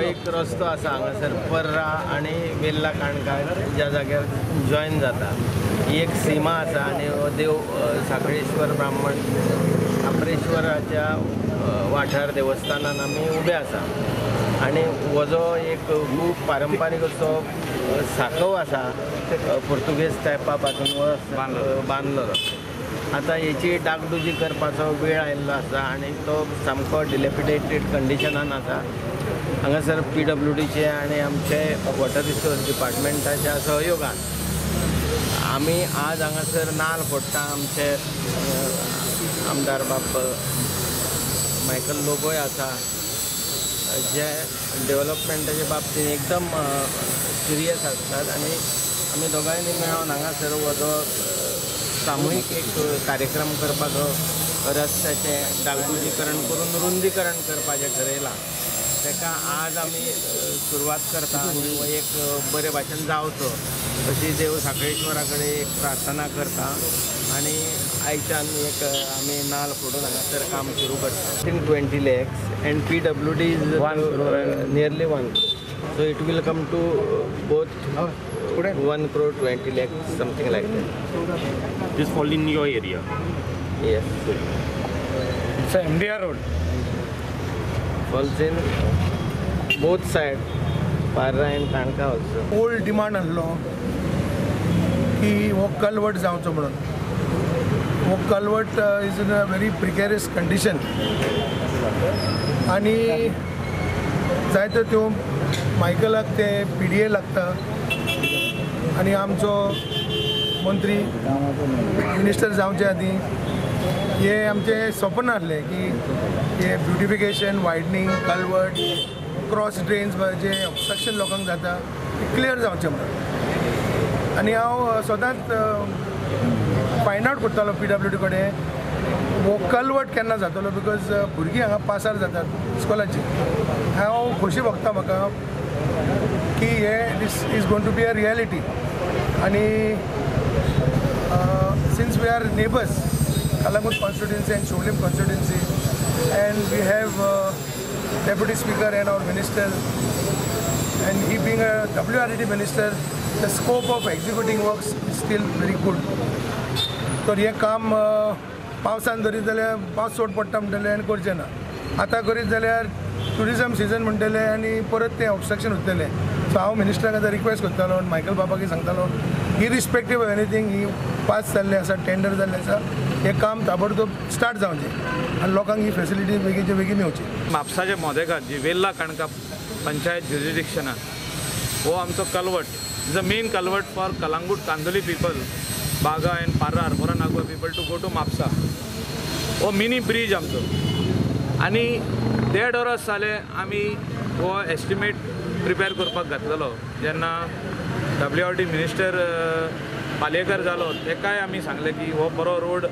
एक रस्तो असा हांगासर पर्रा आणि वेल्ला काणका ज्या जाग्यार जॉइन जाता ही एक सीमा आसा आणि हो देव साखळेश्वर ब्राह्मण काप्रेश्वराच्या वाठार देवस्थानान आमी उबे आसा आणि हो जो एक खूब पारंपारीक असो साखव आसा पुर्तुगेज टायपा पासून बांदलो आता हेची डागडुजी करपाचो वेळ आयिल्लो आसा आणि तो सामको डिलेपिडेटेड कंडिशनान आसा। हांगासर PWDचे आणि आमचे वॉटर रिसोर्स डिपार्टमेंटाच्या सहयोगान आमी आज हांगासर नाल फोडटा। आमचे आमदार बाप मायकल लोबोय आसा जे डेव्हलपमेंटाच्या बाबतीत एकदम सिरियस आसतात आणि आमी दोगांयनी मेळून हांगासर हो जो सामुहीक एक कार्यक्रम करपाचो रस्त्याचें डागडुजीकरण करून रुंदीकरण करपाचें ठरयलां। तेका आज आमी सुरवात करता आनी हो एक बरे भाशेन जावचो अशी देव साखळेश्वरा कडेन एक प्रार्थना करता आणि आयच्यान एक आमी नाल फोडून हांगासर काम सुरू करता। 20 lakhs and PWD is nearly 1 crore. So it will come to both 1 crore 20 lakhs, something like that. This fall in your area? Yes. It's a MDR road. Falls in both sides, Parra and Kanka also. Old demand आसलो की हो culvert जावचो म्हणून। हो culvert is in a very precarious condition आणि जायत्यो त्यो मायकलाक ते PDA लागता आणि आमचो मंत्री मिनिस्टर जावचे आदीं हे आमचे स्वप्न आसले की हे ब्युटिफिकेशन वायडनींग कलवट क्रॉस ड्रेन्स जे ऑब्स्ट्रक्शन लोकांक जाता ते क्लियर जावचें म्हणून। आनी हांव सदांच फायंड आवट करतालो PWD कडेन हो कलवट केन्ना जातलो बिकॉज भुरगीं हांगा पासार जातात स्कॉलाची। हांव खोशी भोगता म्हाका की हे this is going to be a reality आनी since we are neighbours Kalamut constituency and Sholim constituency, and we have Deputy Speaker and our Minister, and he being a WRD Minister, the scope of executing works is still very good. तर हे काम पावसान धरीत जाल्यार पावस चड पडटा म्हणटले आनी करचें ना, आतां करीत जाल्यार टुरिजम सिजन म्हणटले आनी परत तें ऑब्स्ट्रक्शन उरतलें। सो हांव मिनिस्टराक आतां रिक्वेस्ट करतालो मायकल बाबाकी सांगतालो irrespective of anything he pass जाल्लें आसा टेंडर जाल्लें आसा हे काम ताबडतोब स्टार्ट जावचें आनी लोकांक ही फेसिलिटी बेगीनचे बेगीन मेवची। म्हापसाच्या मोदेगांत जी वेल्ला काणका पंचायत ज्युरिडिक्शनान हो आमचो culvert is a main culvert for Calangute Candolim people, Baga and Parra Arpora Nagoa people to go to Mapusa. हो मिनी ब्रीज आमचो आनी 1.5 वर्स जाले आमी हो एस्टिमेट प्रिपेर करपाक घातलेलो। जेन्ना WRD मिनिस्टर पालयेकर जालो तेकाय आमी सांगले की हो बरो रोड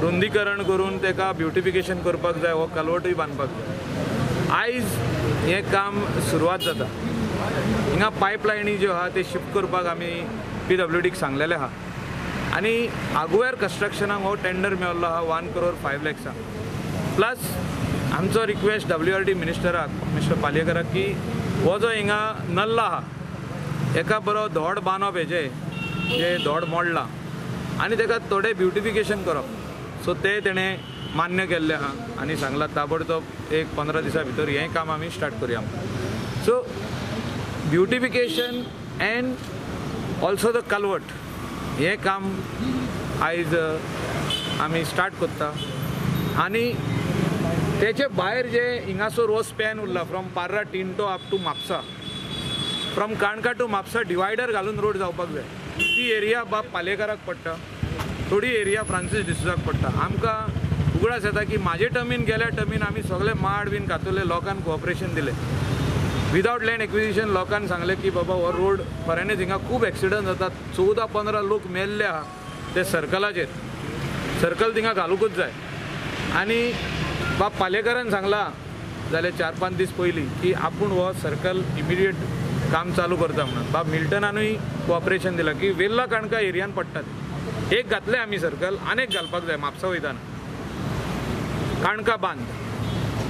रुंदीकरण करून तेका ब्युटिफिकेशन करपाक जाय, हो कलवटूय बांदपाक जाय। आयज हें काम सुरवात जाता। हिंगा पायपलायनी ज्यो आहा ते शिफ्ट करपाक आमी PWDक सांगलेले आहा आनी आगुवेर कन्स्ट्रक्शनाक हो टेंडर मेळ्ळो आहा 1 crore 5 lakhs। प्लस आमचो रिक्वेस्ट WRD मिनिस्टराक मिस्टर पालयेकराक की हो जो हिंगा नल्ला आहा एका बरो धोड बांदप हेजे जे धोड मोडला आनी तेका थोडे ब्युटिफिकेशन करप। सो ते तेणें मान्य केल्लें आहा आनी सांगलां ताबडतोब एक 15 दिसां भितर हें काम आमी स्टार्ट करया। So beautification and also the culvert हें काम आयज आमी स्टार्ट करता आनी तेचे भायर जे हिंगासर हो स्पॅन उरला from Parra Tinto up to Mapusa, from Kanca to Mapusa divider घालून रोड जावपाक जाय। ती एरिया बाब पालयेकाराक पडटा, थोडी एरिया फ्रांसीस डिसूजाक पडटा। आमकां उगडास येता की म्हाजे टर्मीन गेल्या टर्मीन आमी सगळे माड बीन घातले, लोकांक कोऑपरेशन दिलें विदाउट लँड एक्विजिशन। लोकांक सांगलें की बाबा हो रोड फॉरेनच हिंगा खूब एक्सिडंट जातात, 14-15 लोक मेल्ले आहा ते सर्कलाचेर, सर्कल थिंगा घालूकूच जाय। आनी बाब पालयेकारान सांगलां जाल्यार 4-5 दीस पयलीं की आपूण हो सर्कल इमिडिएट काम चालू करता म्हणून। बाब मिल्टनानूय कोऑपरेशन दिलां की वेल्ला काणका एरियान पडटात एक घातलें आमी सर्कल, आनेक घालपाक जाय म्हापसा वयताना काणका बांद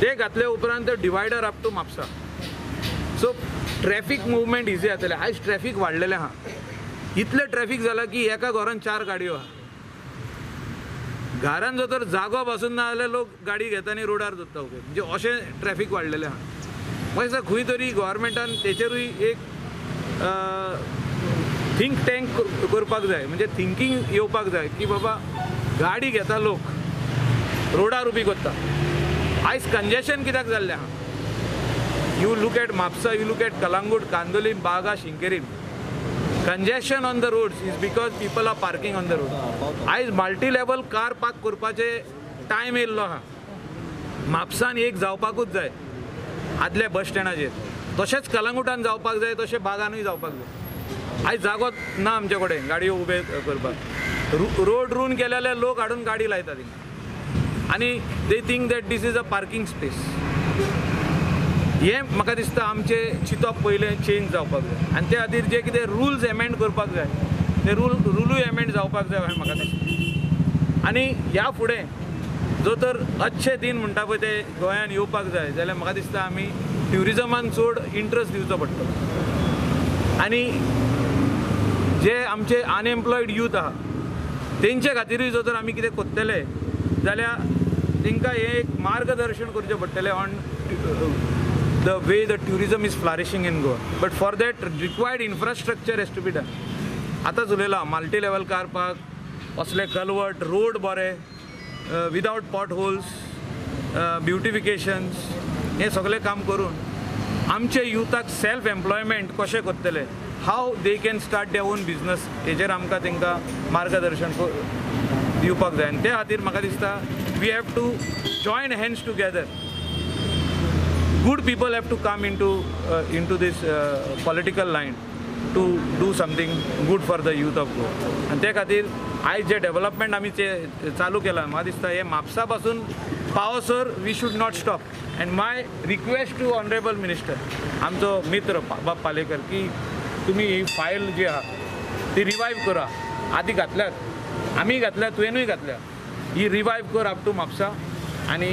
ते घातले उपरांत divider up to Mapusa so traffic movement easy जातलें. आयज ट्रॅफिक वाडलेलें आहा. इतलें ट्रॅफिक जाला की एका घरान 4 गाडयो आहा. घरान जर तर जागो बसून ना जाल्यार लोक गाडी घेता आनी रोडार दवरता. म्हणजे अशें ट्रॅफिक वाडलेलें आहा. म्हाका दिसता खंय तरी गोवोरमेंटान तेचेरूय एक थिंक टँक करपाक जाय. म्हणजे थिंकींग येवपाक जाय की बाबा गाडी घेता लोक रोडार उबी करता. आयज कंजेशन कित्याक जाल्लें आहा. You look at Mapusa, you look at Calangute, Candolim, बागा, Sinquerim. Congestion on the roads is because people are parking on the road. आयज मल्टी लेवल कार पार्क करपाचे टायम येयल्लो आहा. म्हापसान एक जावपाकूच जाय आदल्या बस स्टँडाचेर. तशेंच कलंगुटान जावपाक जाय, तशें बागानूय जावपाक जाय. आयज जागो ना आमचे कडेन गाडयो उबे करपाक. रोड रून केले जाल्यार लोक हाडून गाडी लायता थिंगा आनी they think that this is a parking space. हे म्हाका दिसता आमचे चिंतप पयलें चेंज जावपाक जाय आनी त्या खातीर जे कितें रुल्स एमेंड करपाक जाय ते रुलूय एमेंड जावपाक जाय अशें म्हाका दिसता. आनी ह्या फुडें जो तर अच्छे दिन म्हणटा पळय ते गोंयांत येवपाक जाय जाल्यार म्हाका दिसता आमी ट्युरिजमान चड इंट्रस्ट दिवचो पडटलो. आनी जे आमचे अनएम्प्लॉयड यूथ आहा तेंचे खातीरूय जर तर आमी कितें कोत्तले जाल्यार तांकां हें एक मार्गदर्शन करचें पडटलें on the way the tourism is flourishing in Goa. But for that required infrastructure has to be done. आतांच उलयलां मल्टी लेवल कार पार्क, असले कलवर्ट, रोड बरे विदाउट पॉट होल्स, ब्युटिफिकेशन्स, हें सगळें काम करून आमचे युथाक सेल्फ एम्प्लॉयमेंट कशें करतले, how they can start their own business, हेजेर आमकां तांकां मार्गदर्शन दिवपाक जाय. आनी त्या खातीर म्हाका दिसता we have to join hands together. Good people have to come into this political line to do something good for the youth of Goa. आणि त्या खातीर आयज जे डेव्हलपमेंट आमी चालू केलां म्हाका दिसता हे म्हापसा पासून पावसर we should not stop. And my request to honourable minister, आमचो मित्र बाब पालेकर, की तुमी ही फायल जी आहा ती रिवायव करा. आदी घातल्यात, आमी घातल्या, तुवेंनूय घातल्या. ही रिवायव कर अप टू म्हापसा आनी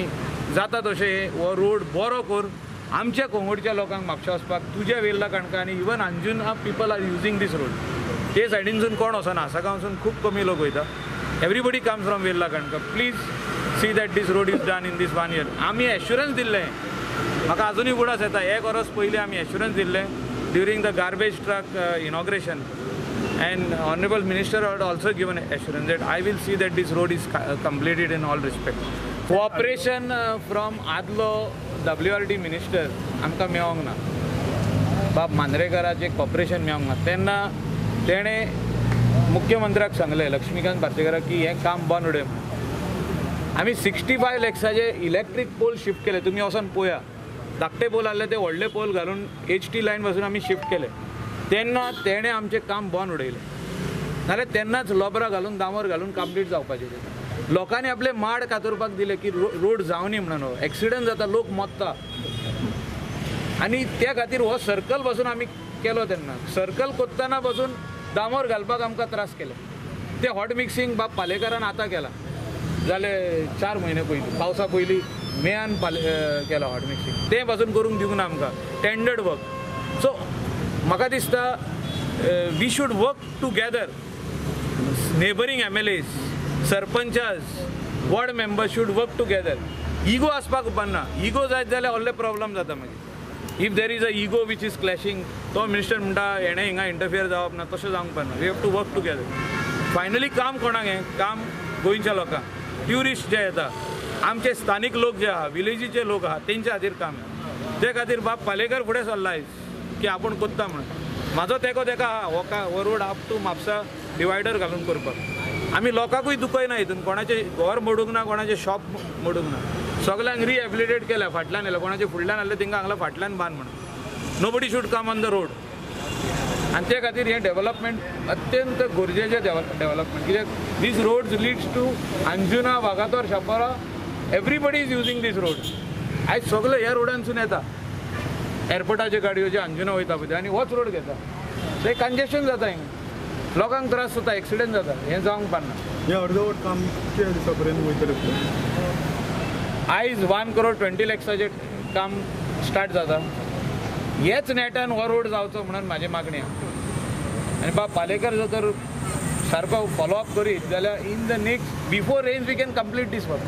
जाता तशें हो रोड बरो कर. आमच्या कोंगोडच्या लोकांक म्हापशा वचपाक तुज्या वेल्ला काणका आनी even Anjuna people are using this road. ते सायडीनसून कोण वचना, आसागांवसून खूब कमी लोक वयता. एवरीबडी कम्स फ्रॉम वेल्ला काणका. Please see that this road is done in this 1 year. आमी एश्युरन्स दिल्लें, म्हाका अजुनूय उडास येता. 1 वर्स पयलीं आमी एश्युरन्स दिल्लें during the garbage truck inauguration. And honorable minister had also given assurance that I will see that this road is completed in all respect. Cooperation from आदलो WRD मिनिस्टर आमकां मेळोंक ना. बाब मांद्रेकराचें कॉपरेशन मेळोंक ना. तेन्ना तेणें मुख्यमंत्र्याक सांगलें, लक्ष्मीकांत पार्सेकराक, की हें काम बंद उडय म्हणून. आमी 65 lakhsचे इलेक्ट्रीक पोल शिफ्ट केले. तुमी वचोन पळया, धाकटे पोल आहले ते व्हडले पोल घालून HT लायन पासून आमी शिफ्ट केले. तेन्ना तेणें आमचें काम बंद उडयलें. नाल्यार तेन्नाच लोबरां घालून दामोर घालून कंप्लीट जावपाचें. लोकांनी आपले माड कातरपाक दिले की रोड जावनी म्हणून. एक्सिडंट जाता, लोक मरता. आनी त्या खातीर हो सर्कल पासून आमी केलो. तेन्ना सर्कल कोत्ताना पासून दामोर घालपाक आमकां त्रास केले. ते हॉट मिक्सिंग बाब पालेकरान आतां केलां, जाले 4 म्हयने पयलीं, पावसा पयलीं मेयान केला हॉट मिक्सिंग. तें पासून करूंक दिवंक ना आमकां. Tendered work. सो म्हाका दिसता we should work together. Neighbouring MLAs, सरपंचास, ward members should work together. Ego आसपाक उपकारना. इगो जायत जाल्यार व्हडले प्रॉब्लम जाता मागीर. If there is a ego which is clashing, तो मिनिस्टर म्हणटा हेणें हिंगा इंटरफियर जावप ना, तशें जावंक पारना. We have to work together. Finally काम कोणाक हें? काम गोंयच्या लोकांक. ट्युरिस्ट जे येता, आमचे स्थानीक लोक जे आहा, विलेजीचे लोक आहा, तेंच्या खातीर काम. ते खातीर बाब पालेकर फुडें सरला आयज की आपूण कोत्ता म्हणून. म्हाजो तेको तेका आहा हो road up to Mapusa divider घालून करपाक. आमी लोकांकूय दुखयना हितून. कोणाचें घर मोडूंक ना, कोणाचें शॉप मोडूंक ना. सगल्यांक रिहॅबिलिटेट केल्या. फाटल्यान येयला, कोणाचे फुडल्यान आहले तेंकां हांगला फाटल्यान बांद म्हणून. Nobody should come on the road. आनी ते खातीर हें डेव्हलपमेंट अत्यंत गरजेचें डेव्हलपमेंट. कित्याक this roads leads to Anjuna, Vagator, Chapora. Everybody is using this road. आयज सगळे ह्या रोडांसून येता. एअरपोर्टाच्यो गाडयो ज्यो अंजुना वयता पळय आनी होच रोड घेता. ते कंजेशन जाता हिंगा. लोकांक त्रास जाता, एक्सिडंट जाता. हें जावंक पारना. हें अर्दवट काम कितल्या दिसा पर्यंत वयतलें? आयज 1 crore 20 lakhsचें काम स्टार्ट जाता. हेच नेटान हो रोड जावचो म्हणून म्हाजी मागणी आहा आनी बाब पालेकर जर तर सारको फॉलोअप करीत जाल्यार in the next before rains we can complete this work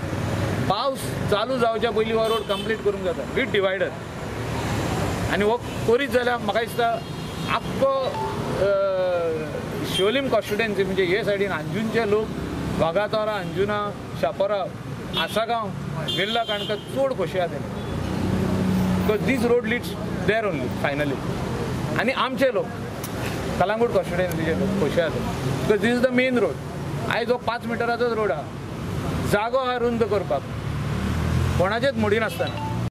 पावस चालू जावच्या पयलीं हो रोड कंप्लीट करूंक जाता विथ डिवायडर आनी हो करीत जाल्यार म्हाका दिसता आख्खो शिवोलीम कॉन्स्टिट्युएन्सी म्हणजे हे सायडीन अंजुनचे लोक वागातोरा अंजुना शापोरा आसागांव वेल्ला काणका चड खोशी आहा because this road leads there only finally आनी आमचे लोक कलांगूट कॉन्स्टिट्युएन्सीचे लोक खोशी आहा because this is the main road आयज हो 5 मिटराचोच रोड आहा जागो आहा रुंद करपाक कोणाचेच मोडी नासतना